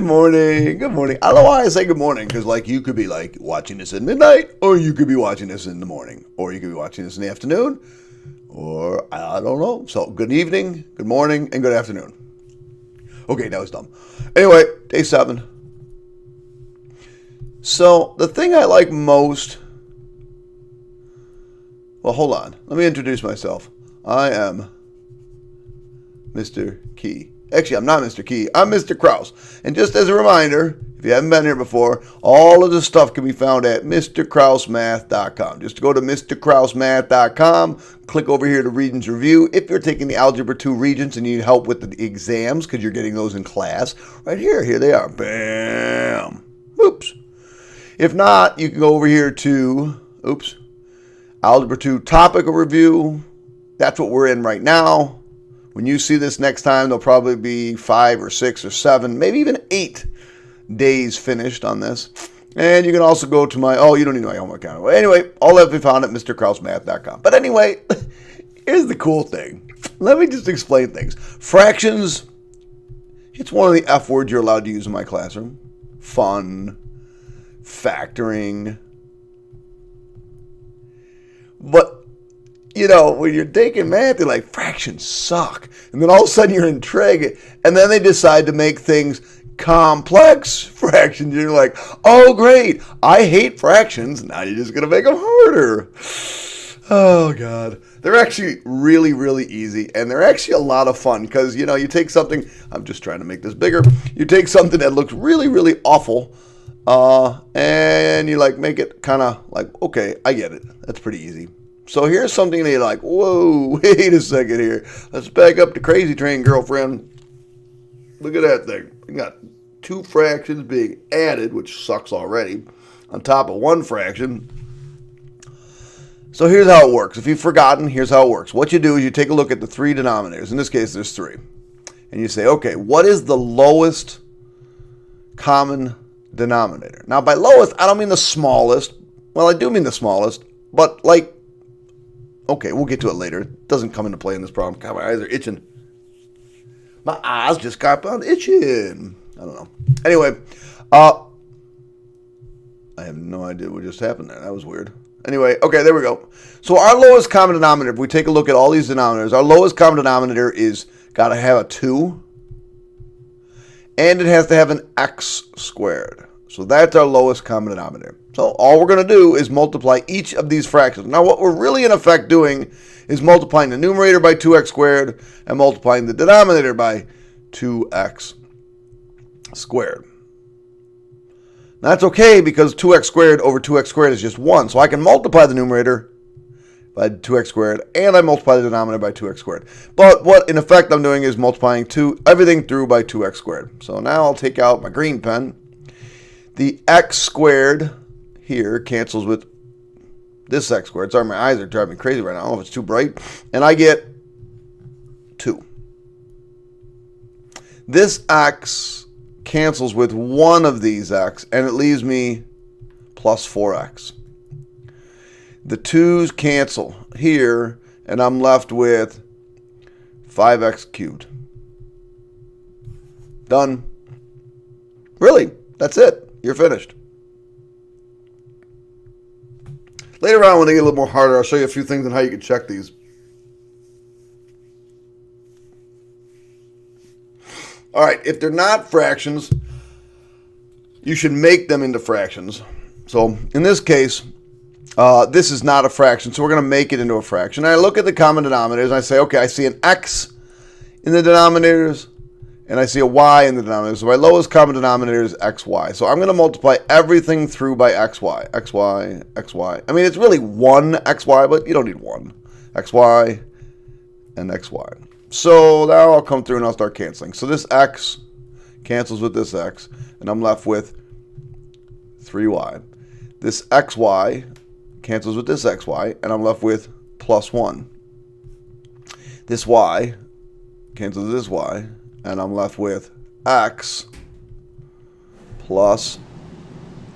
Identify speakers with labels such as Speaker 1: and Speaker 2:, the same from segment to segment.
Speaker 1: Good morning. Good morning. I don't know why I say good morning, because like you could be like watching this at midnight, or you could be watching this in the morning, or you could be watching this in the afternoon, or I don't know. So good evening, good morning, and good afternoon. Okay, that was dumb. Anyway, day 7. So the thing I like most, well, hold on. Let me introduce myself. I am Mr. Key. Actually, I'm not Mr. Key. I'm Mr. Krause. And just as a reminder, if you haven't been here before, all of this stuff can be found at MrKrausemath.com. Just go to MrKrausemath.com, click over here to Regents Review. If you're taking the Algebra 2 Regents and you need help with the exams, because you're getting those in class, right here they are. Bam. Oops. If not, you can go over here to, Algebra 2 Topical Review. That's what we're in right now. When you see this next time, there'll probably be 5 or 6 or 7, maybe even 8 days finished on this. And you can also go to my, you don't need my homework account. Anyway, all that will be found at MrKrausemath.com. But anyway, here's the cool thing. Let me just explain things. Fractions, it's one of the F words you're allowed to use in my classroom. Fun, factoring. But you know, when you're taking math, you're like, fractions suck. And then all of a sudden you're in trig, and then they decide to make things complex fractions. You're like, oh, great. I hate fractions. Now you're just going to make them harder. Oh, God. They're actually really, really easy, and they're actually a lot of fun because, you know, you take something, I'm just trying to make this bigger. You take something that looks really, really awful, and you, like, make it kind of like, okay, I get it. That's pretty easy. So here's something that you're like, whoa, wait a second here. Let's back up the crazy train, girlfriend. Look at that thing. We got 2 fractions being added, which sucks already, on top of 1 fraction. So here's how it works. If you've forgotten, here's how it works. What you do is you take a look at the 3 denominators. In this case, there's 3. And you say, okay, what is the lowest common denominator? Now, by lowest, I don't mean the smallest. Well, I do mean the smallest, but like, okay, we'll get to it later. It doesn't come into play in this problem. God, my eyes are itching. My eyes just got on itching. I don't know. Anyway, I have no idea what just happened there. That was weird. Anyway, okay, there we go. So our lowest common denominator, if we take a look at all these denominators, our lowest common denominator is got to have a 2, and it has to have an x squared. So that's our lowest common denominator. So all we're going to do is multiply each of these fractions. Now what we're really in effect doing is multiplying the numerator by 2x squared and multiplying the denominator by 2x squared. Now that's okay because 2x squared over 2x squared is just 1. So I can multiply the numerator by 2x squared and I multiply the denominator by 2x squared. But what in effect I'm doing is multiplying everything through by 2x squared. So now I'll take out my green pen. The x squared here cancels with this x squared. Sorry, my eyes are driving me crazy right now. I don't know if it's too bright. And I get 2. This x cancels with one of these x, and it leaves me plus 4x. The 2's cancel here, and I'm left with 5x cubed. Done. Really, that's it. You're finished. Later on, when they get a little more harder, I'll show you a few things on how you can check these. All right, if they're not fractions, you should make them into fractions. So in this case, this is not a fraction, so we're going to make it into a fraction. And I look at the common denominators, and I say, okay, I see an x in the denominators, and I see a y in the denominator. So my lowest common denominator is xy. So I'm going to multiply everything through by xy. Xy, xy. I mean, it's really 1 xy, but you don't need 1. Xy and xy. So now I'll come through and I'll start canceling. So this x cancels with this x, and I'm left with 3y. This xy cancels with this xy, and I'm left with plus 1. This y cancels with this y, and I'm left with x plus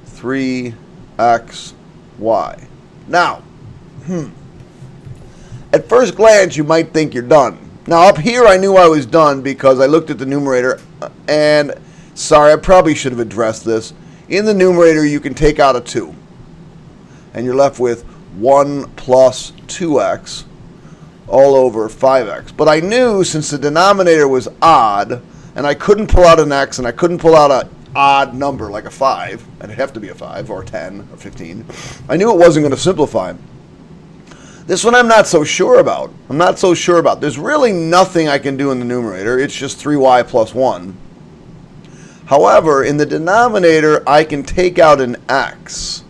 Speaker 1: 3xy. Now, at first glance, you might think you're done. Now, up here, I knew I was done because I looked at the numerator, and Sorry, I probably should have addressed this. In the numerator, you can take out a 2. And you're left with 1 plus 2x all over 5x. But I knew since the denominator was odd, and I couldn't pull out an x, and I couldn't pull out an odd number like a 5, and it'd have to be a 5, or 10, or 15, I knew it wasn't going to simplify. This one I'm not so sure about. There's really nothing I can do in the numerator. It's just 3y plus 1. However, in the denominator, I can take out an x.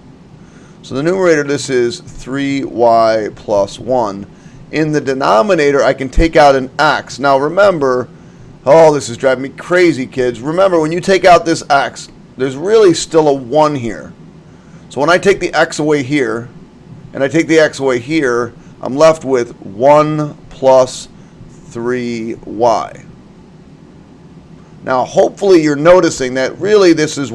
Speaker 1: So the numerator, this is 3y plus 1. In the denominator, I can take out an x. Now remember, oh, this is driving me crazy, kids. Remember, when you take out this x, there's really still a 1 here. So when I take the x away here, and I take the x away here, I'm left with 1 plus 3y. Now, hopefully you're noticing that really this is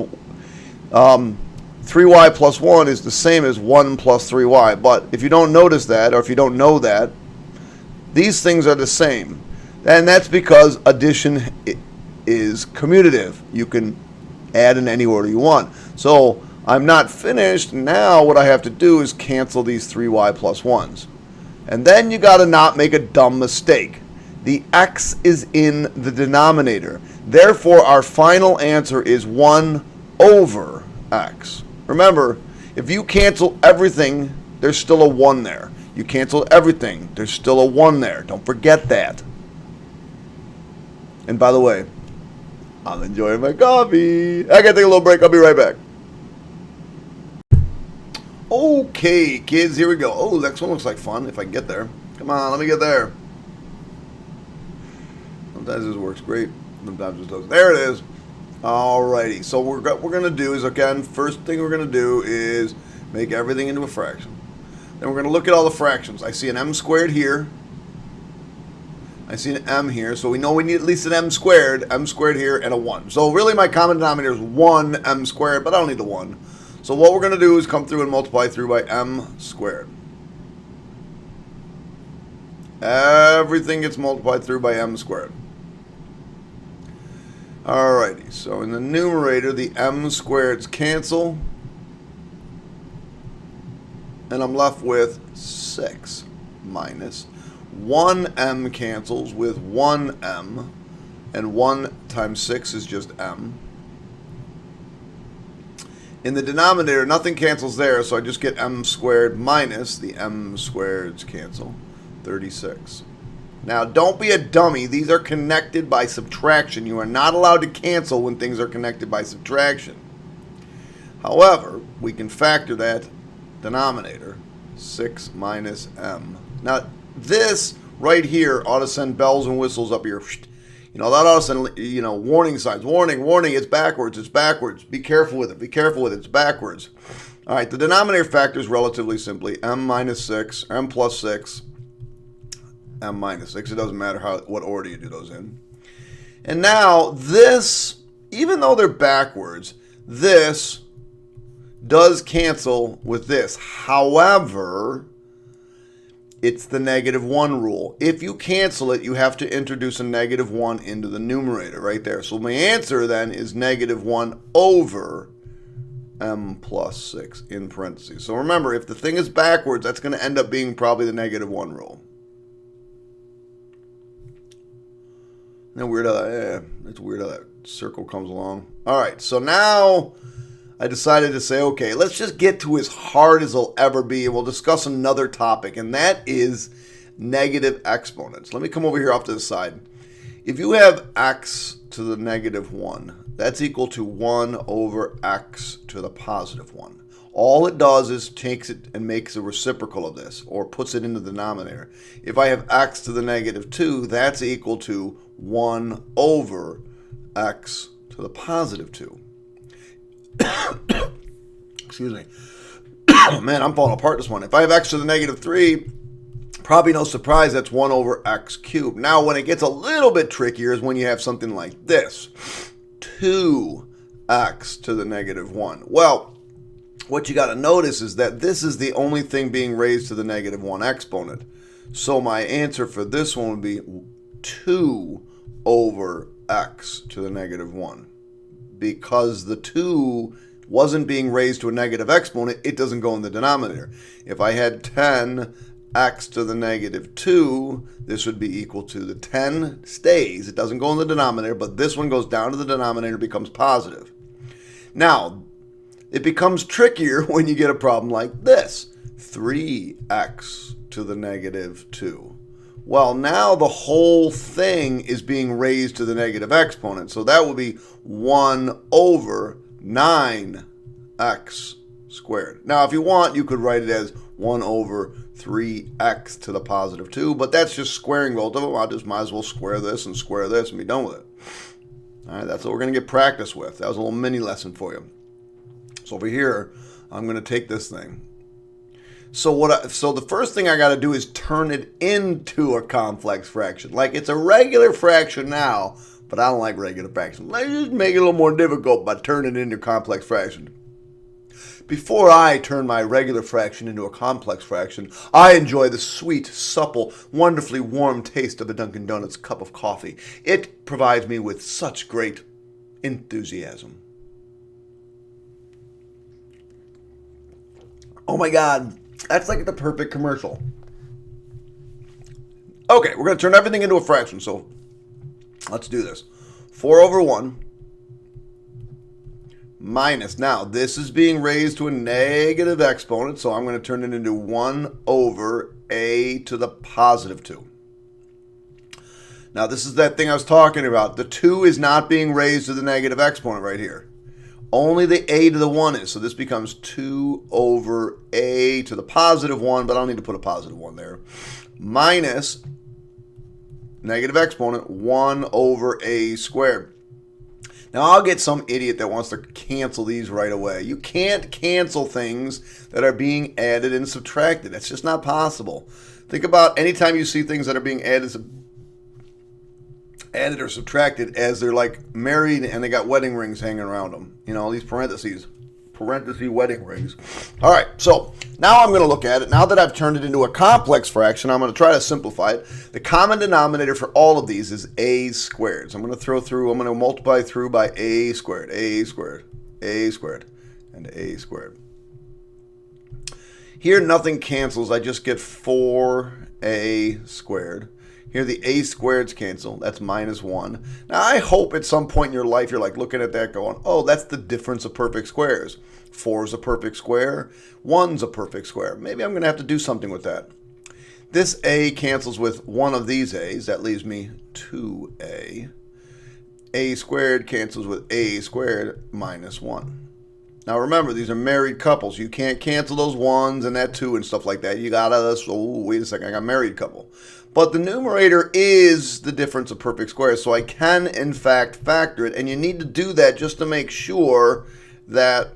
Speaker 1: 3y plus 1 is the same as 1 plus 3y. But if you don't notice that, or if you don't know that, these things are the same. And that's because addition is commutative. You can add in any order you want. So I'm not finished. Now what I have to do is cancel these 3y plus 1s. And then you got to not make a dumb mistake. The x is in the denominator. Therefore, our final answer is 1 over x. Remember, if you cancel everything, there's still a 1 there. You cancel everything, there's still a 1 there. Don't forget that. And by the way, I'm enjoying my coffee. I gotta take a little break. I'll be right back. Okay, kids, here we go. Oh, next one looks like fun if I can get there. Come on, let me get there. Sometimes this works great. Sometimes it doesn't. There it is. Alrighty. So what we're going to do is, again, first thing we're going to do is make everything into a fraction. Then we're going to look at all the fractions. I see an m squared here. I see an m here. So we know we need at least an m squared here, and a 1. So really my common denominator is 1 m squared, but I don't need the 1. So what we're going to do is come through and multiply through by m squared. Everything gets multiplied through by m squared. Alrighty, so in the numerator, the m squareds cancel. And I'm left with 6 minus 1m cancels with 1m. And 1 times 6 is just m. In the denominator, nothing cancels there, so I just get m squared minus the m squareds cancel. 36. Now, don't be a dummy. These are connected by subtraction. You are not allowed to cancel when things are connected by subtraction. However, we can factor that denominator, 6 minus m. Now, this right here ought to send bells and whistles up here. You know, that ought to send, warning signs. Warning, warning, it's backwards, it's backwards. Be careful with it, it's backwards. All right, the denominator factors relatively simply. M minus 6, m plus 6, m minus 6. It doesn't matter what order you do those in. And now this, even though they're backwards, this does cancel with this. However, it's the -1 rule. If you cancel it, you have to introduce a -1 into the numerator right there. So my answer then is -1 over m plus 6 in parentheses. So remember, if the thing is backwards, that's going to end up being probably the -1 rule. Isn't that weird how it's weird how that circle comes along. All right, so now I decided to say, okay, let's just get to as hard as it'll ever be, and we'll discuss another topic, and that is negative exponents. Let me come over here off to the side. If you have x to the -1, that's equal to 1 over x to the +1. All it does is takes it and makes a reciprocal of this, or puts it in the denominator. If I have x to the -2, that's equal to 1 over x to the +2. Excuse me. Man, I'm falling apart this one. If I have x to the -3, probably no surprise, that's 1 over x cubed. Now, when it gets a little bit trickier is when you have something like this. 2x to the -1. Well, what you got to notice is that this is the only thing being raised to the -1 exponent. So my answer for this one would be 2 over x to the -1. because the 2 wasn't being raised to a negative exponent, it doesn't go in the denominator. If I had 10x to the negative 2, this would be equal to the 10 stays. It doesn't go in the denominator, but this one goes down to the denominator, becomes positive. Now, it becomes trickier when you get a problem like this. 3x to the negative 2. Well, now the whole thing is being raised to the negative exponent. So that would be 1 over 9x squared. Now, if you want, you could write it as 1 over 3x to the positive 2, but that's just squaring both of them. I just might as well square this and be done with it. All right, that's what we're going to get practice with. That was a little mini lesson for you. So over here, I'm going to take this thing. So the first thing I got to do is turn it into a complex fraction. Like it's a regular fraction now, but I don't like regular fractions. Let's just make it a little more difficult by turning it into a complex fraction. Before I turn my regular fraction into a complex fraction, I enjoy the sweet, supple, wonderfully warm taste of a Dunkin' Donuts cup of coffee. It provides me with such great enthusiasm. Oh my God. That's like the perfect commercial. Okay, we're going to turn everything into a fraction, so let's do this. 4 over 1 minus, now this is being raised to a negative exponent, so I'm going to turn it into 1 over a to the positive 2. Now this is that thing I was talking about. The 2 is not being raised to the negative exponent right here. Only the a to the 1 is. So this becomes 2 over a to the positive 1, but I don't need to put a positive 1 there. Minus negative exponent 1 over a squared. Now I'll get some idiot that wants to cancel these right away. You can't cancel things that are being added and subtracted. That's just not possible. Think about anytime you see things that are being added or subtracted as they're like married and they got wedding rings hanging around them. You know, these parentheses wedding rings. All right, so now I'm going to look at it. Now that I've turned it into a complex fraction, I'm going to try to simplify it. The common denominator for all of these is a squared. So I'm going to multiply through by a squared, and a squared. Here nothing cancels. I just get 4a squared. Here the a squareds cancel. That's minus 1. Now I hope at some point in your life you're like looking at that going, oh, that's the difference of perfect squares. 4 is a perfect square. 1's a perfect square. Maybe I'm going to have to do something with that. This a cancels with one of these a's. That leaves me 2a. A squared cancels with a squared minus 1. Now remember, these are married couples. You can't cancel those 1s and that 2 and stuff like that. You gotta, oh, wait a second, I got a married couple. But the numerator is the difference of perfect squares, so I can, in fact, factor it. And you need to do that just to make sure that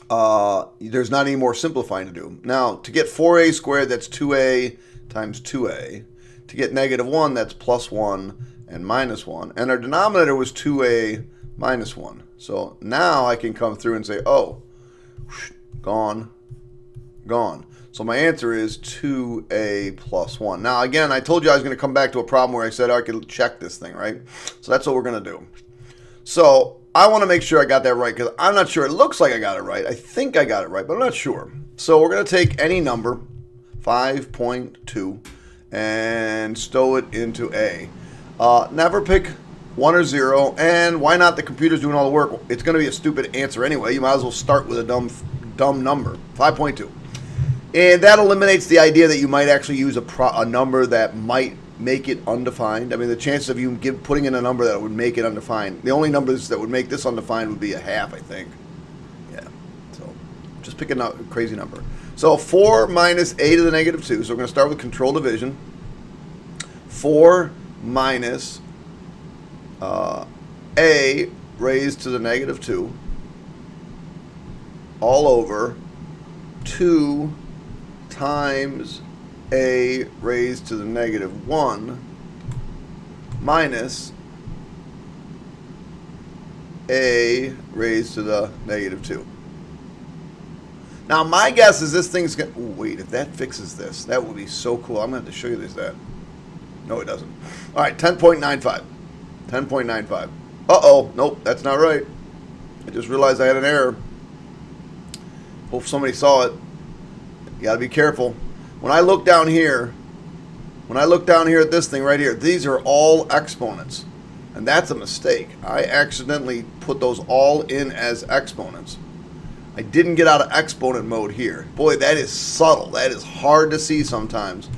Speaker 1: there's not any more simplifying to do. Now, to get 4a squared, that's 2a times 2a. To get negative 1, that's plus 1 and minus 1. And our denominator was 2a minus 1. So now I can come through and say, oh, gone, gone. So my answer is 2a plus 1. Now, again, I told you I was going to come back to a problem where I said I could check this thing, right? So that's what we're going to do. So I want to make sure I got that right because I'm not sure. It looks like I got it right. I think I got it right, but I'm not sure. So we're going to take any number, 5.2, and stow it into a. Never pick 1 or 0, and why not? The computer's doing all the work. It's going to be a stupid answer anyway. You might as well start with a dumb number, 5.2. And that eliminates the idea that you might actually use a number that might make it undefined. I mean, the chances of you putting in a number that would make it undefined, the only numbers that would make this undefined would be a half, I think. Yeah, so just pick a crazy number. So 4 minus a to the negative 2. So we're going to start with control division. 4 minus a raised to the negative 2 all over 2 times a raised to the negative 1 minus a raised to the negative 2. Now my guess is this thing's going to, wait, if that fixes this, that would be so cool. I'm going to have to show you that. No, it doesn't. All right, 10.95. 10.95. Uh-oh, nope, that's not right. I just realized I had an error. Hope somebody saw it. You gotta be careful. When I look down here at this thing right here, these are all exponents. And that's a mistake. I accidentally put those all in as exponents. I didn't get out of exponent mode here. Boy, that is subtle. That is hard to see sometimes.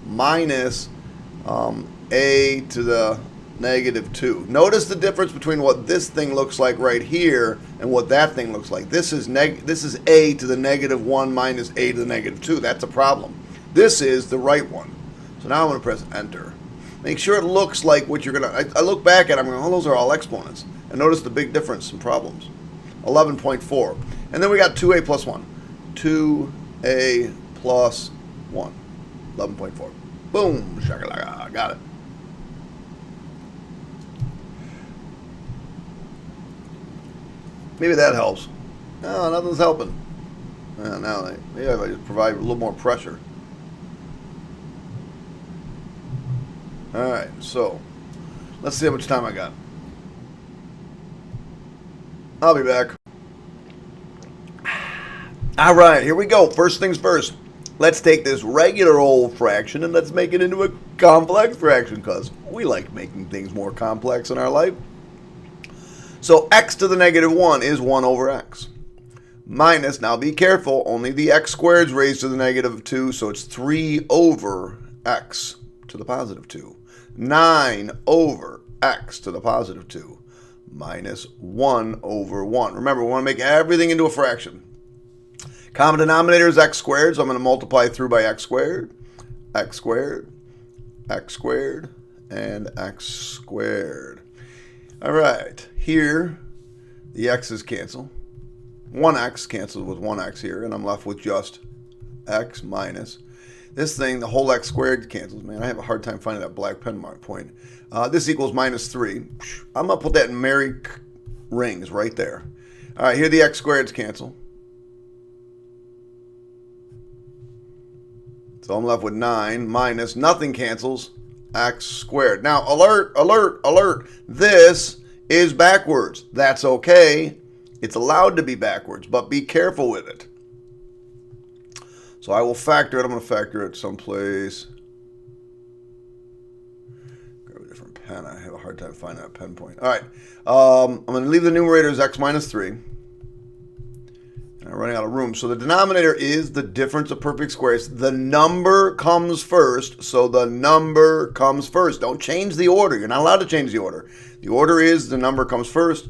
Speaker 1: Minus a to the negative 2. Notice the difference between what this thing looks like right here and what that thing looks like. This is a to the negative 1 minus a to the negative 2. That's a problem. This is the right one. So now I'm going to press enter. Make sure it looks like what you're going to... I look back at it, I'm going, oh, those are all exponents. And notice the big difference in problems. 11.4. And then we got 2a plus 1. 2a plus 1. 11.4. Boom. Shakalaka. Got it. Maybe that helps. No, nothing's helping. Now, maybe if I just provide a little more pressure. Alright, so let's see how much time I got. I'll be back. Alright, here we go. First things first. Let's take this regular old fraction and let's make it into a complex fraction because we like making things more complex in our life. So x to the negative 1 is 1 over x. Minus, now be careful, only the x squared is raised to the negative 2, so it's 3 over x to the positive 2. 9 over x to the positive 2 minus 1 over 1. Remember, we want to make everything into a fraction. Common denominator is x squared, so I'm going to multiply through by x squared, x squared, x squared, and x squared. All right, here the x's cancel. 1x cancels with 1x here, and I'm left with just x minus. This thing, the whole x squared cancels. Man, I have a hard time finding that black pen mark point. This equals minus 3. I'm going to put that in merry rings right there. All right, here the x squareds cancel. So I'm left with 9 minus, nothing cancels, x squared. Now, alert, alert, alert. This is backwards. That's okay. It's allowed to be backwards, but be careful with it. So I will factor it. I'm going to factor it someplace. Grab a different pen. I have a hard time finding that pen point. All right. I'm going to leave the numerator as x minus 3. And I'm running out of room. So the denominator is the difference of perfect squares. The number comes first. So the number comes first. Don't change the order. You're not allowed to change the order. The order is the number comes first.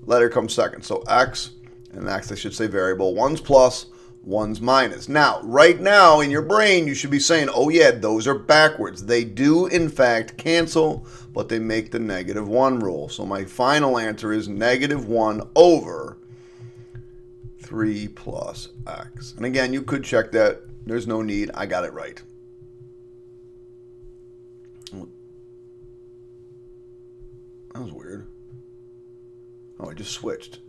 Speaker 1: Letter comes second. So x, and x I should say variable. One's plus, one's minus. Now, right now in your brain, you should be saying, oh yeah, those are backwards. They do in fact cancel, but they make the negative 1 rule. So my final answer is negative 1 over 3 plus x. And again, you could check that. There's no need. I got it right. That was weird. Oh, I just switched.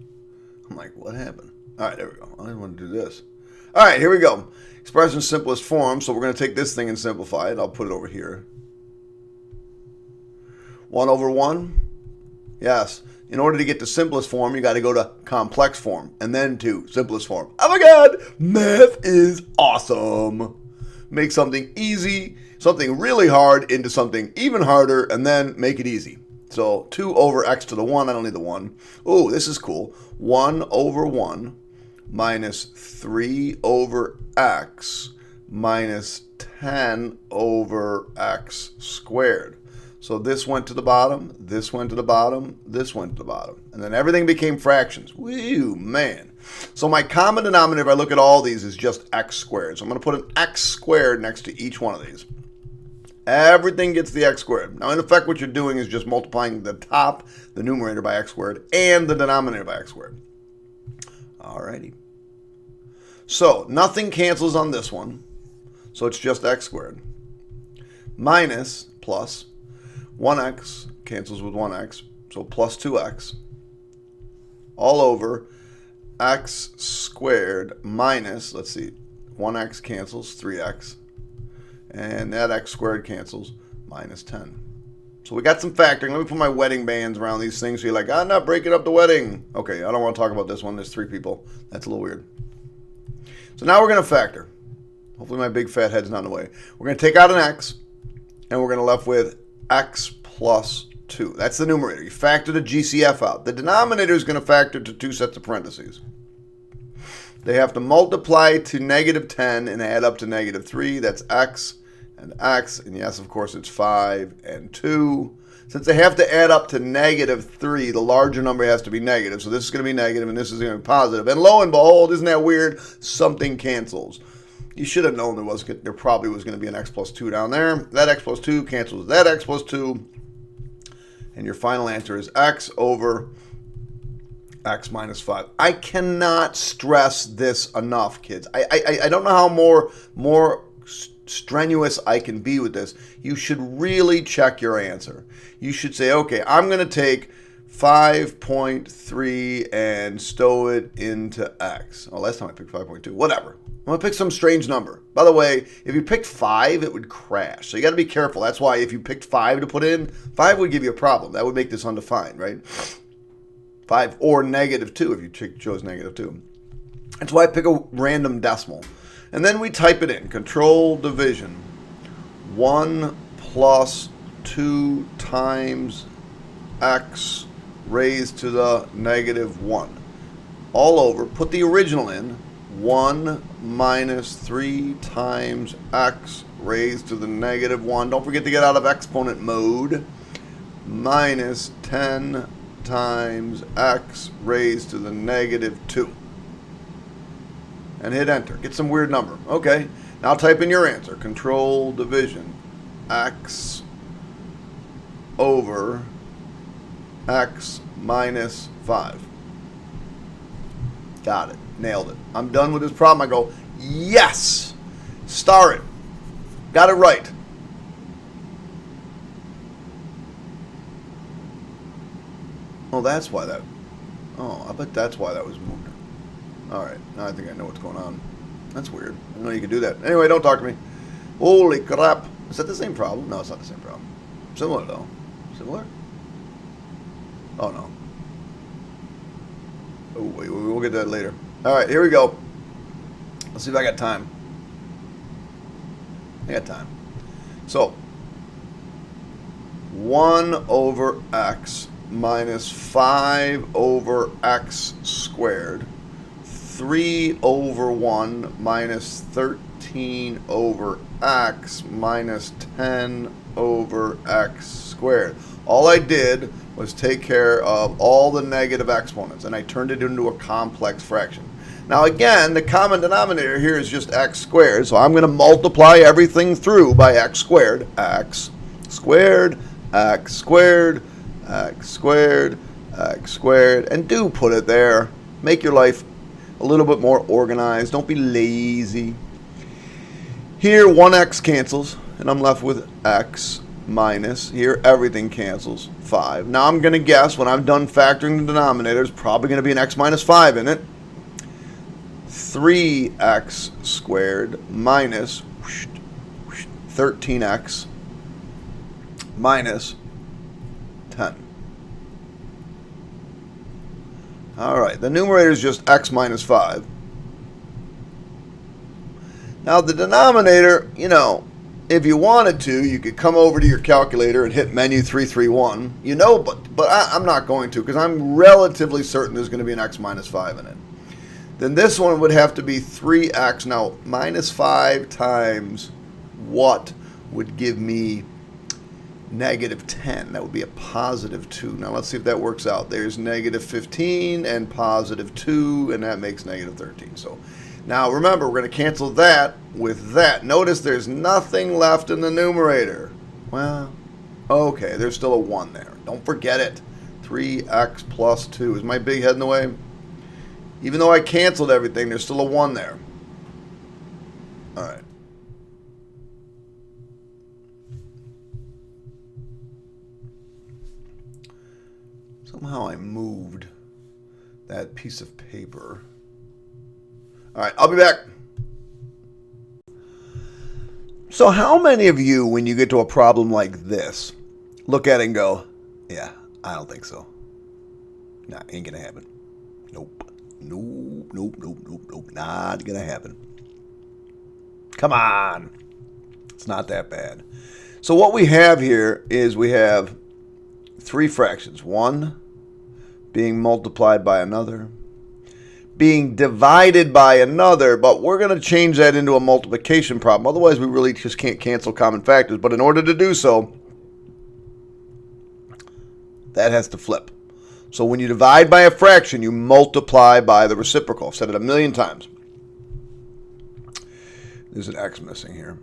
Speaker 1: I'm like, what happened? All right, there we go. I didn't want to do this. All right, here we go. Expression simplest form. So we're going to take this thing and simplify it. I'll put it over here. 1 over 1? Yes. In order to get to simplest form, you got to go to complex form and then to simplest form. Oh my God, math is awesome. Make something easy, something really hard into something even harder, and then make it easy. So 2 over x to the 1, I don't need the 1. Oh, this is cool. 1 over 1 minus 3 over x minus 10 over x squared. So this went to the bottom, this went to the bottom, this went to the bottom. And then everything became fractions. Woo, man. So my common denominator, if I look at all these, is just x squared. So I'm going to put an x squared next to each one of these. Everything gets the x squared. Now, in effect, what you're doing is just multiplying the top, the numerator, by x squared, and the denominator by x squared. Alrighty. So, nothing cancels on this one. So, it's just x squared. Minus, plus, 1x cancels with 1x. So, plus 2x. All over x squared minus, let's see, 1x cancels, 3x. And that x squared cancels, minus 10. So we got some factoring. Let me put my wedding bands around these things so you're like, I'm not breaking up the wedding. Okay, I don't want to talk about this one. There's 3 people. That's a little weird. So now we're going to factor. Hopefully my big fat head's not in the way. We're going to take out an x, and we're going to left with x plus 2. That's the numerator. You factor the GCF out. The denominator is going to factor to 2 sets of parentheses. They have to multiply to negative 10 and add up to negative 3. That's x and x. And yes, of course, it's 5 and 2. Since they have to add up to negative 3, the larger number has to be negative. So this is going to be negative and this is going to be positive. And lo and behold, isn't that weird? Something cancels. You should have known there probably was going to be an x plus 2 down there. That x plus 2 cancels that x plus 2. And your final answer is x over x minus 5. I cannot stress this enough, kids. I don't know how more strenuous I can be with this. You should really check your answer. You should say, okay, I'm going to take 5.3 and stow it into x. Oh, last time I picked 5.2. Whatever. I'm going to pick some strange number. By the way, if you picked 5, it would crash. So you got to be careful. That's why if you picked 5 to put in, 5 would give you a problem. That would make this undefined, right? 5 or negative 2 if you chose negative 2. That's why I pick a random decimal. And then we type it in. Control division. 1 plus 2 times x raised to the negative 1. All over. Put the original in. 1 minus 3 times x raised to the negative 1. Don't forget to get out of exponent mode. Minus 10 times x raised to the negative 2. And hit enter. Get some weird number. Okay. Now type in your answer. Control division. X over x minus 5. Got it. Nailed it. I'm done with this problem. I go, yes! Star it. Got it right. Oh, that's why that... Oh, I bet that's why that was moved. Alright, now I think I know what's going on. That's weird. I didn't know you could do that. Anyway, don't talk to me. Holy crap. Is that the same problem? No, it's not the same problem. Similar, though. Similar? Oh, no. Oh, wait, we'll get to that later. Alright, here we go. Let's see if I got time. I got time. So, 1 over x minus 5 over x squared. 3 over 1 minus 13 over x minus 10 over x squared. All I did was take care of all the negative exponents, and I turned it into a complex fraction. Now again, the common denominator here is just x squared, so I'm going to multiply everything through by x squared. X squared, x squared, x squared, x squared, and do put it there. Make your life a little bit more organized. Don't be lazy. Here, 1x cancels, and I'm left with x minus. Here, everything cancels. 5. Now, I'm going to guess when I'm done factoring the denominator, there's probably going to be an x minus 5 in it. 3x squared minus 13x minus 10. All right, the numerator is just x minus 5. Now the denominator, you know, if you wanted to, you could come over to your calculator and hit menu 331. You know, but I'm not going to because I'm relatively certain there's going to be an x minus 5 in it. Then this one would have to be 3x. Now, minus 5 times what would give me negative 10. That would be a positive 2. Now let's see if that works out. There's negative 15 and positive 2, and that makes negative 13. So now remember, we're going to cancel that with that. Notice there's nothing left in the numerator. Well, okay, there's still a 1 there. Don't forget it. 3x plus 2. Is my big head in the way? Even though I canceled everything, there's still a 1 there. All right. Somehow I moved that piece of paper. All right, I'll be back. So how many of you, when you get to a problem like this, look at it and go, yeah, I don't think so. Nah, ain't going to happen. Nope. Nope, nope, nope, nope, nope. Not going to happen. Come on. It's not that bad. So what we have here is we have three fractions. One being multiplied by another, being divided by another, but we're going to change that into a multiplication problem. Otherwise, we really just can't cancel common factors. But in order to do so, that has to flip. So when you divide by a fraction, you multiply by the reciprocal. I've said it a million times. There's an x missing here.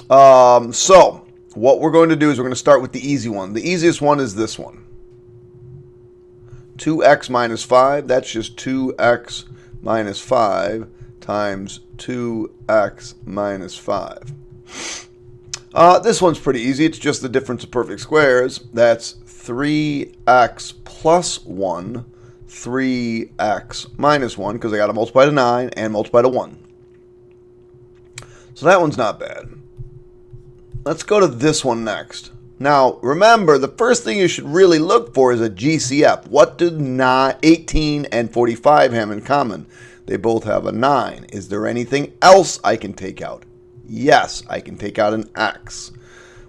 Speaker 1: So what we're going to do is we're going to start with the easy one. The easiest one is this one. 2x minus 5, that's just 2x minus 5 times 2x minus 5. This one's pretty easy. It's just the difference of perfect squares. That's 3x plus 1, 3x minus 1, because I got to multiply to 9 and multiply to 1. So that one's not bad. Let's go to this one next. Now, remember, the first thing you should really look for is a GCF. What do 18 and 45 have in common? They both have a 9. Is there anything else I can take out? Yes, I can take out an x.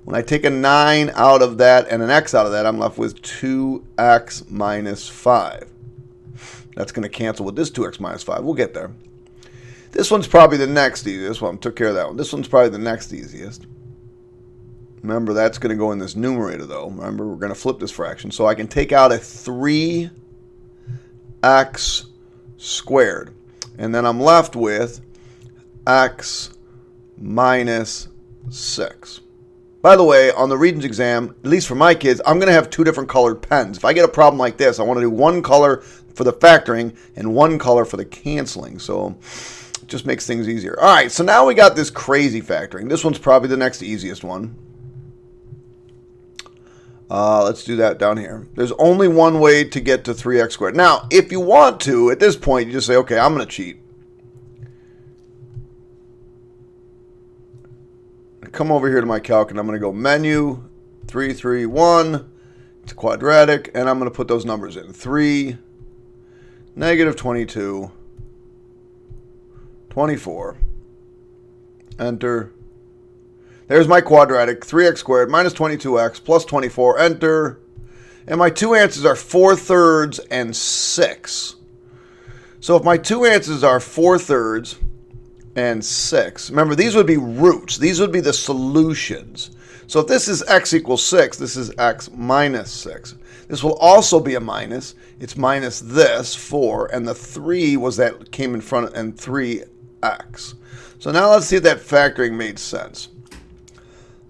Speaker 1: When I take a 9 out of that and an x out of that, I'm left with 2x minus 5. That's going to cancel with this 2x minus 5. We'll get there. This one's probably the next easiest one. Took care of that one. This one's probably the next easiest. Remember, that's going to go in this numerator, though. Remember, we're going to flip this fraction. So I can take out a 3x squared. And then I'm left with x minus 6. By the way, on the Regents exam, at least for my kids, I'm going to have two different colored pens. If I get a problem like this, I want to do one color for the factoring and one color for the canceling. So it just makes things easier. All right, so now we got this crazy factoring. This one's probably the next easiest one. Let's do that down here. There's only one way to get to 3x squared. Now, if you want to, at this point, you just say, okay, I'm going to cheat. I come over here to my calc, and I'm going to go menu, 331, it's quadratic, and I'm going to put those numbers in. 3, negative 22, 24, enter. There's my quadratic, 3x squared minus 22x plus 24, enter. And my two answers are 4/3 and 6. So if my two answers are 4/3 and 6, remember these would be roots. These would be the solutions. So if this is x equals 6, this is x minus 6. This will also be a minus. It's minus this, 4, and the 3 was that came in front, and 3x. So now let's see if that factoring made sense.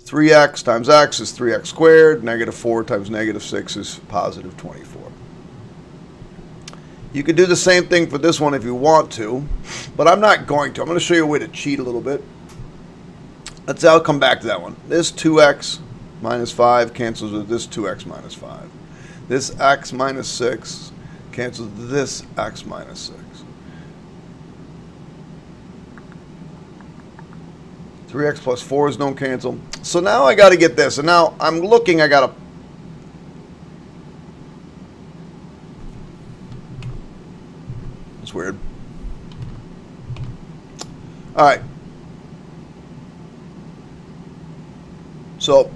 Speaker 1: 3x times x is 3x squared. Negative 4 times negative 6 is positive 24. You could do the same thing for this one if you want to, but I'm not going to. I'm going to show you a way to cheat a little bit. I'll come back to that one. This 2x minus 5 cancels with this 2x minus 5. This x minus 6 cancels with this x minus 6. 3x plus 4s don't cancel. So now I got to get this. And now I'm looking, I got to... It's weird. All right. So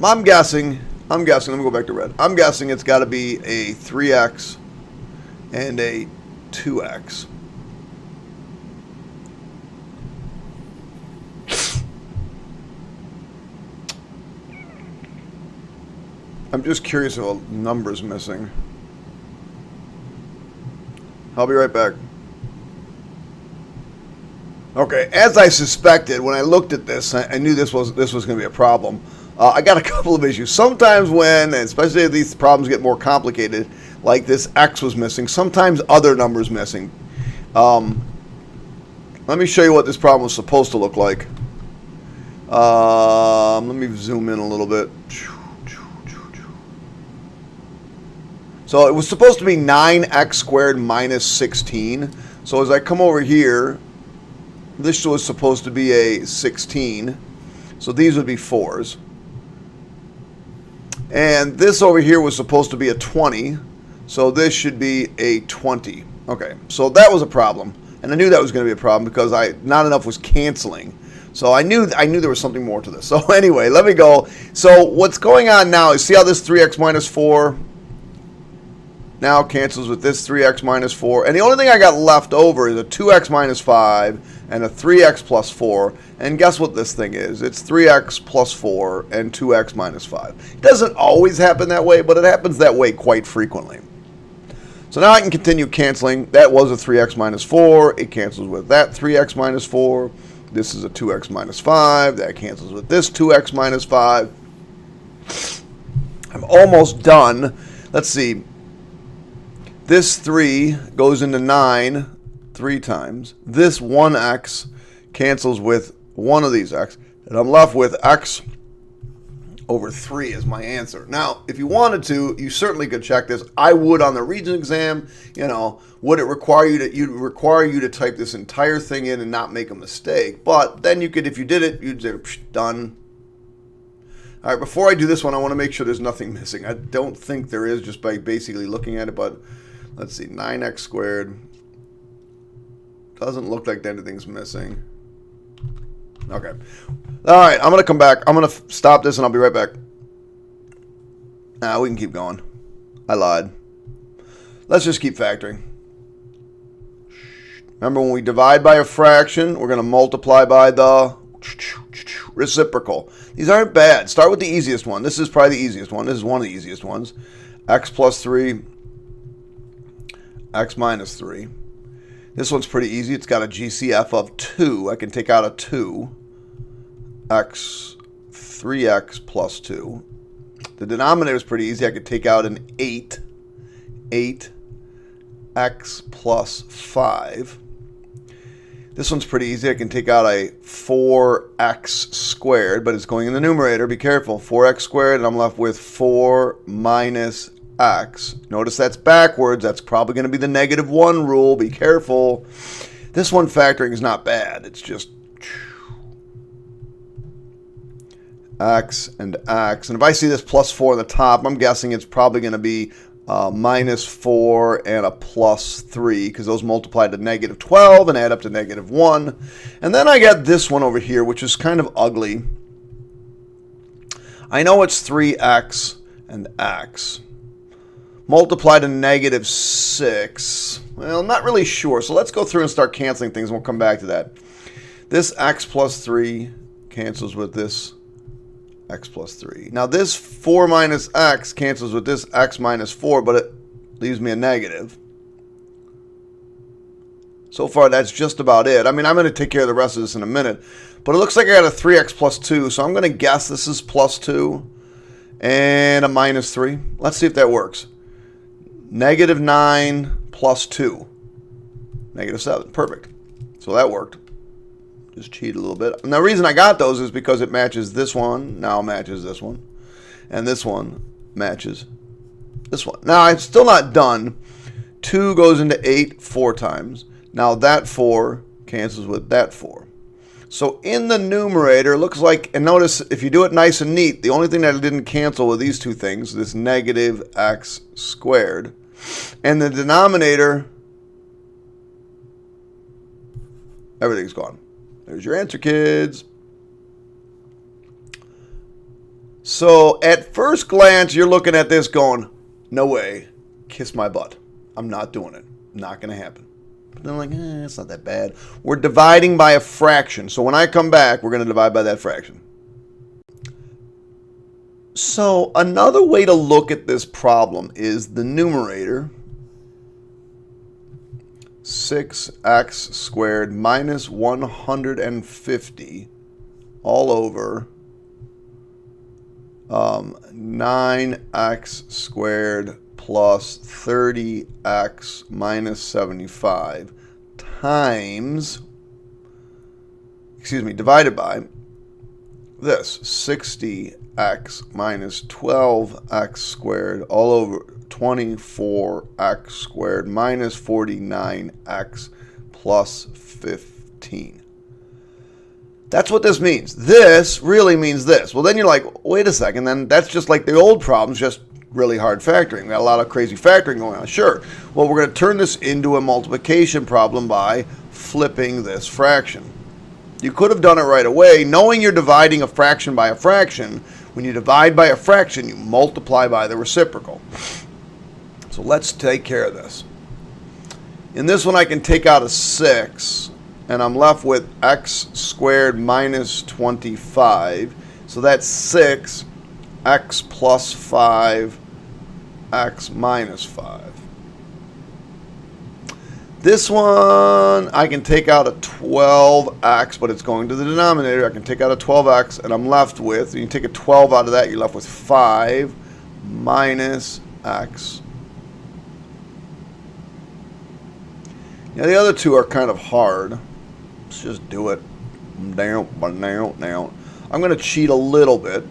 Speaker 1: I'm guessing, let me go back to red. I'm guessing it's got to be a 3x and a 2x. I'm just curious if a number's missing. I'll be right back. Okay, as I suspected, when I looked at this, I knew this was going to be a problem. I got a couple of issues. Sometimes when, especially if these problems get more complicated, like this x was missing, sometimes other numbers missing. Let me show you what this problem was supposed to look like. Let me zoom in a little bit. So it was supposed to be 9x squared minus 16. So as I come over here, this was supposed to be a 16. So these would be 4s. And this over here was supposed to be a 20, so this should be a 20. Okay, so that was a problem. And I knew that was going to be a problem because not enough was canceling. So I knew there was something more to this. So anyway, let me go. So what's going on now is, see how this 3x minus 4 now cancels with this 3x minus 4. And the only thing I got left over is a 2x minus 5 and a 3x plus 4. And guess what this thing is? It's 3x plus 4 and 2x minus 5. It doesn't always happen that way, but it happens that way quite frequently. So now I can continue canceling. That was a 3x minus 4. It cancels with that 3x minus 4. This is a 2x minus 5. That cancels with this 2x minus 5. I'm almost done. Let's see. This 3 goes into 9 3 times. This 1x cancels with one of these x. And I'm left with x over 3 as my answer. Now, if you wanted to, you certainly could check this. I would on the Regents exam. You know, would it require you to? You'd require you to type this entire thing in and not make a mistake. But then you could, if you did it, you'd say done. All right. Before I do this one, I want to make sure there's nothing missing. I don't think there is, just by basically looking at it. But let's see, 9x squared. Doesn't look like anything's missing. Okay. All right, I'm going to come back. I'm going to stop this, and I'll be right back. We can keep going. I lied. Let's just keep factoring. Remember, when we divide by a fraction, we're going to multiply by the reciprocal. These aren't bad. Start with the easiest one. This is probably the easiest one. This is one of the easiest ones. X plus 3, x minus 3. This one's pretty easy. It's got a GCF of 2. I can take out a 2. X, 3x plus 2. The denominator is pretty easy. I could take out an 8. 8x plus 5. This one's pretty easy. I can take out a 4x squared, but it's going in the numerator. Be careful. 4x squared, and I'm left with 4 minus x. Notice that's backwards. That's probably going to be the -1 rule. Be careful. This one factoring is not bad. It's just x and x. And if I see this plus 4 on the top, I'm guessing it's probably going to be -4 and a plus 3, because those multiply to -12 and add up to -1. And then I got this one over here, which is kind of ugly. I know it's 3x and x. Multiply to -6. Well, I'm not really sure. So let's go through and start canceling things, and we'll come back to that. This x plus 3 cancels with this x plus 3. Now this 4 minus x cancels with this x minus 4, but it leaves me a negative. So far, that's just about it. I mean, I'm going to take care of the rest of this in a minute. But it looks like I got a 3x plus 2, so I'm going to guess this is plus 2 and a minus 3. Let's see if that works. -9 plus 2. -7. Perfect. So that worked. Just cheat a little bit. And the reason I got those is because it matches this one, now matches this one, and this one matches this one. Now, I'm still not done. 2 goes into 8 4 times. Now that 4 cancels with that 4. So in the numerator, it looks like, and notice if you do it nice and neat, the only thing that it didn't cancel with these two things, this -x squared. And the denominator, everything's gone. There's your answer, kids. So at first glance, you're looking at this going, no way, kiss my butt. I'm not doing it. Not going to happen. But then I'm like, it's not that bad. We're dividing by a fraction. So when I come back, we're going to divide by that fraction. So another way to look at this problem is the numerator. 6x squared minus 150 all over 9x squared plus 30x minus 75 times, divided by this 60x minus 12x squared all over 24x squared minus 49x plus 15. That's what this means. This really means this. Well, then you're like, wait a second, then that's just like the old problems, just really hard factoring. We got a lot of crazy factoring going on. Sure. Well, we're going to turn this into a multiplication problem by flipping this fraction. You could have done it right away, knowing you're dividing a fraction by a fraction. When you divide by a fraction, you multiply by the reciprocal. So let's take care of this. In this one, I can take out a 6, and I'm left with x squared minus 25. So that's 6, x plus 5, x minus 5. This one, I can take out a 12x, but it's going to the denominator. I can take out a 12x, and I'm left with, you can take a 12 out of that, you're left with 5 minus x. Now, the other two are kind of hard. Let's just do it. Down. I'm going to cheat a little bit.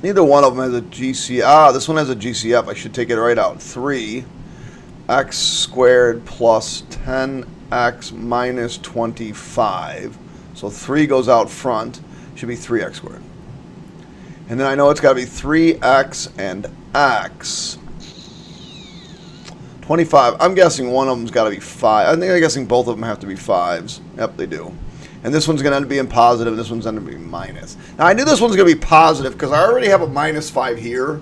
Speaker 1: Neither one of them has a GCF. This one has a GCF. I should take it right out. 3 x squared plus 10x minus 25. So 3 goes out front. Should be 3x squared. And then I know it's got to be 3x and x. 25. I'm guessing one of them's got to be 5. I'm guessing both of them have to be 5s. Yep, they do. And this one's going to end up being positive, and this one's going to be minus. Now, I knew this one's going to be positive because I already have a minus 5 here.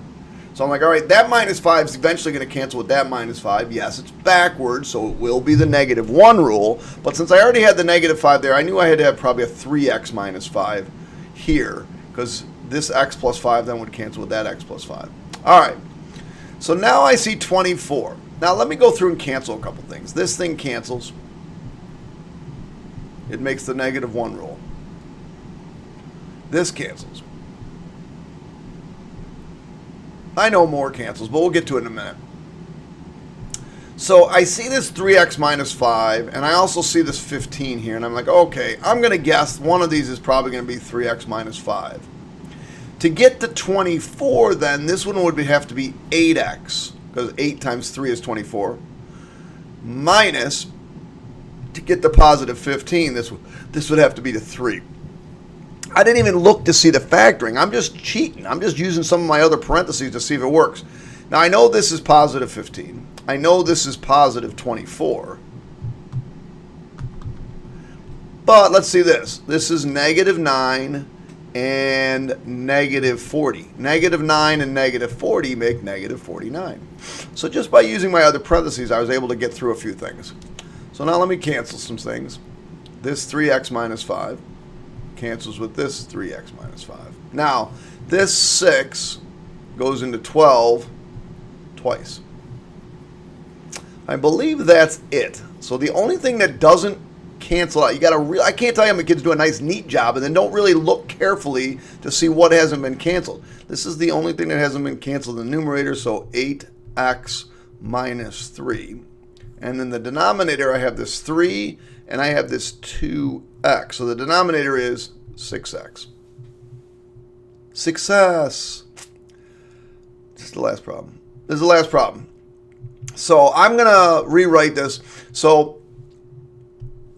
Speaker 1: So I'm like, all right, that minus 5 is eventually going to cancel with that minus 5. Yes, it's backwards, so it will be the -1 rule. But since I already had the -5 there, I knew I had to have probably a 3x minus 5 here because this x plus 5 then would cancel with that x plus 5. All right, so now I see 24. Now, let me go through and cancel a couple things. This thing cancels. It makes the -1 rule. This cancels. I know more cancels, but we'll get to it in a minute. So I see this 3x minus 5, and I also see this 15 here, and I'm like, okay, I'm going to guess one of these is probably going to be 3x minus 5. To get to 24, then, this one would have to be 8x, because 8 times 3 is 24, minus, to get the positive 15, this would have to be the 3. I didn't even look to see the factoring. I'm just cheating. I'm just using some of my other parentheses to see if it works. Now, I know this is positive 15. I know this is positive 24. But let's see this. This is -9 and -40. -9 and -40 make -49. So just by using my other parentheses, I was able to get through a few things. So now let me cancel some things. This 3x minus 5 cancels with this 3x minus 5. Now, this 6 goes into 12 twice. I believe that's it. So the only thing that doesn't cancel out, I can't tell you how many kids do a nice, neat job and then don't really look carefully to see what hasn't been canceled. This is the only thing that hasn't been canceled in the numerator, so 8x minus 3. And in the denominator, I have this 3, and I have this 2x. So the denominator is 6x. Success. This is the last problem. This is the last problem. So I'm going to rewrite this. So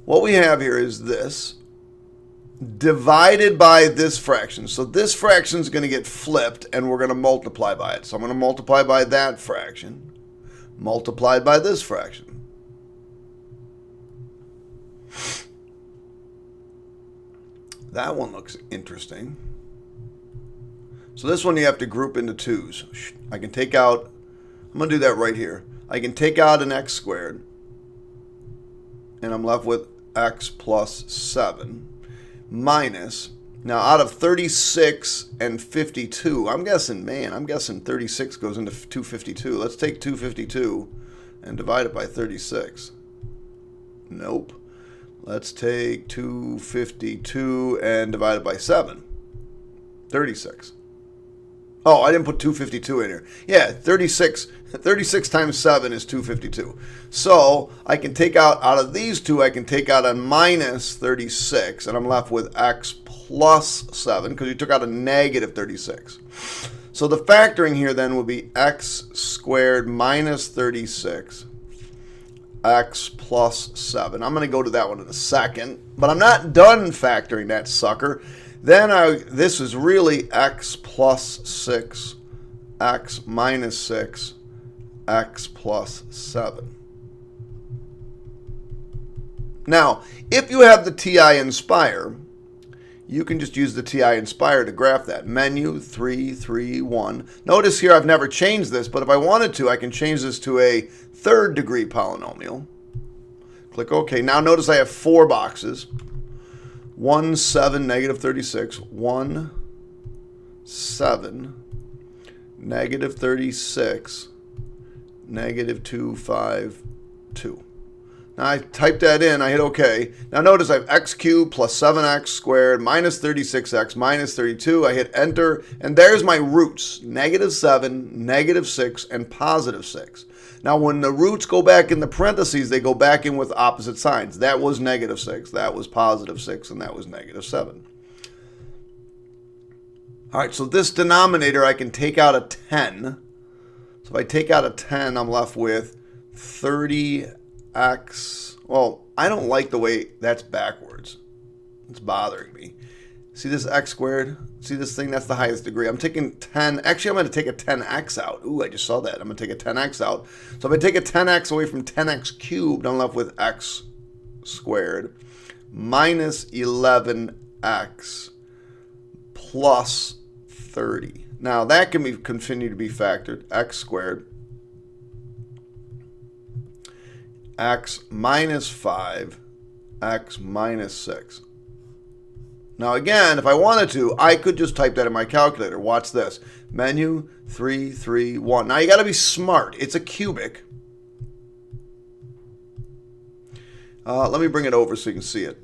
Speaker 1: what we have here is this divided by this fraction. So this fraction is going to get flipped, and we're going to multiply by it. So I'm going to multiply by that fraction, multiplied by this fraction. That one looks interesting. So this one you have to group into 2's. I can take out, I'm going to do that right here. I can take out an x squared, and I'm left with x plus 7 minus, now out of 36 and 52, I'm guessing 36 goes into 252. Let's take 252 and divide it by 36. Nope. Let's take 252 and divide it by 7. 36. Oh, I didn't put 252 in here. Yeah, 36 times 7 is 252. So I can take out of these two, I can take out a minus 36, and I'm left with x plus 7, because you took out a negative 36. So the factoring here then would be x squared minus 36, x plus 7. I'm going to go to that one in a second, but I'm not done factoring that sucker. Then this is really x plus 6, x minus 6, x plus 7. Now, if you have the TI Inspire, you can just use the TI Inspire to graph that. Menu 3, 3, 1. Notice here I've never changed this, but if I wanted to, I can change this to a third degree polynomial. Click OK. Now notice I have 4 boxes. 1, 7, negative 36. 1, 7, negative 36, negative 2, 5, 2. Now I typed that in, I hit OK. Now notice I have x cubed plus 7x squared minus 36x minus 32. I hit enter, and there's my roots, negative 7, negative 6, and positive 6. Now when the roots go back in the parentheses, they go back in with opposite signs. That was negative 6, that was positive 6, and that was negative 7. All right, so this denominator, I can take out a 10. So if I take out a 10, I'm left with 30x. Well, I don't like the way that's backwards. It's bothering me. See this x squared? See this thing? That's the highest degree. I'm taking 10. Actually, I'm going to take a 10x out. Ooh, I just saw that. I'm going to take a 10x out. So if I take a 10x away from 10x cubed, I'm left with x squared minus 11x plus 30. Now, that can continue to be factored. X squared, x minus 5, x minus 6. Now again, if I wanted to, I could just type that in my calculator. Watch this. Menu 3, 3, 1. Now you got to be smart. It's a cubic. Let me bring it over so you can see it.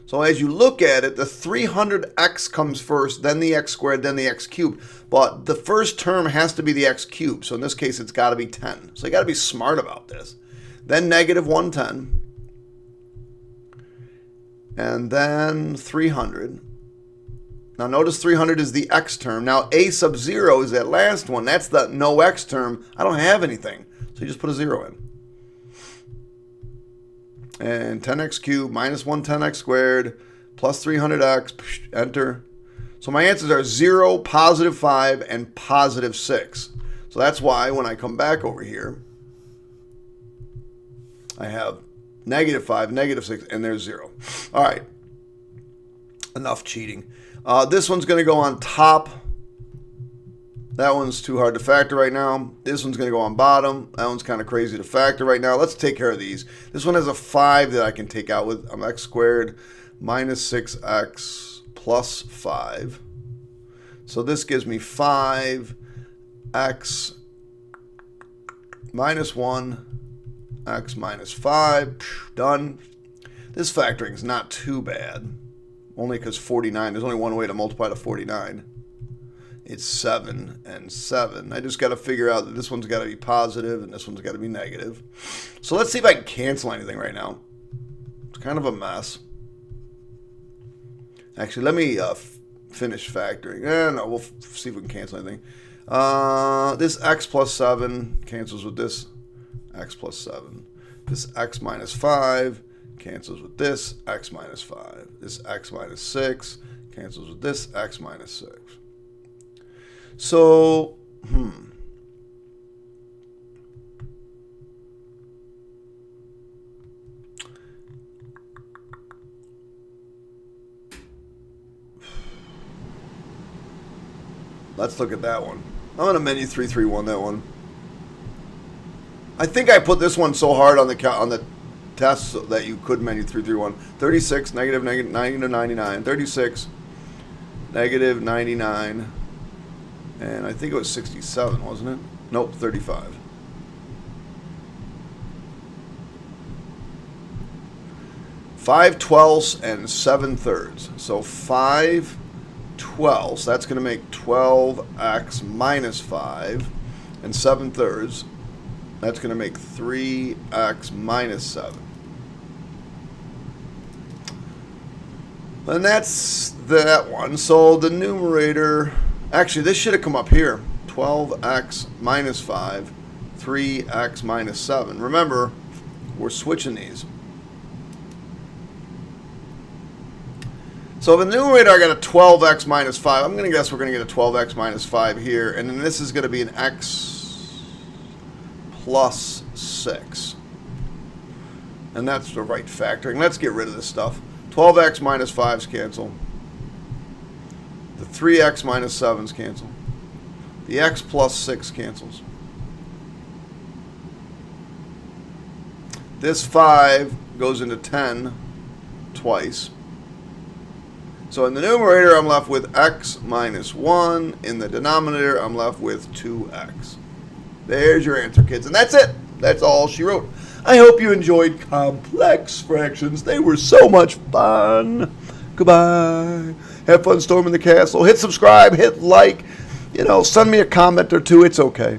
Speaker 1: So as you look at it, the 300x comes first, then the x squared, then the x cubed. But the first term has to be the x cubed. So in this case, it's got to be 10. So you got to be smart about this. Then negative 110. And then 300. Now notice 300 is the x term. Now a sub 0 is that last one. That's the no x term. I don't have anything. So you just put a 0 in. And 10x cubed minus 110x squared plus 300x, enter. So my answers are 0, positive 5, and positive 6. So that's why when I come back over here, I have negative 5, negative 6, and there's 0. All right. Enough cheating. This one's going to go on top. That one's too hard to factor right now. This one's going to go on bottom. That one's kind of crazy to factor right now. Let's take care of these. This one has a 5 that I can take out with x squared minus 6x plus 5. So this gives me 5x minus 1, x minus 5. Done. This factoring is not too bad. Only because 49, there's only one way to multiply to 49. It's 7 and 7. I just got to figure out that this one's got to be positive and this one's got to be negative. So let's see if I can cancel anything right now. It's kind of a mess. Actually, let me finish factoring. No, we'll see if we can cancel anything. This x plus 7 cancels with this x plus 7. This x minus 5 cancels with this x minus 5. This x minus 6 cancels with this x minus 6. So, let's look at that one. I'm going to menu 331 that one. I think I put this one so hard on the test so that you could menu 331. 36, negative 99. 36, negative 99. And I think it was 67, wasn't it? Nope, 35. Five twelfths and 7 thirds. So 5 twelfths, that's going to make 12x minus 5. And 7 thirds, that's going to make 3x minus 7. And that's that one. So the numerator... Actually, this should have come up here. 12x minus 5, 3x minus 7. Remember, we're switching these. So in the numerator, I got a 12x minus 5. I'm going to guess we're going to get a 12x minus 5 here. And then this is going to be an x plus 6. And that's the right factoring. Let's get rid of this stuff. 12x minus 5's cancel. The 3x minus 7's cancel. The x plus 6 cancels. This 5 goes into 10 twice. So in the numerator, I'm left with x minus 1. In the denominator, I'm left with 2x. There's your answer, kids. And that's it. That's all she wrote. I hope you enjoyed complex fractions. They were so much fun. Goodbye. Have fun storming the castle. Hit subscribe. Hit like. Send me a comment or two. It's okay.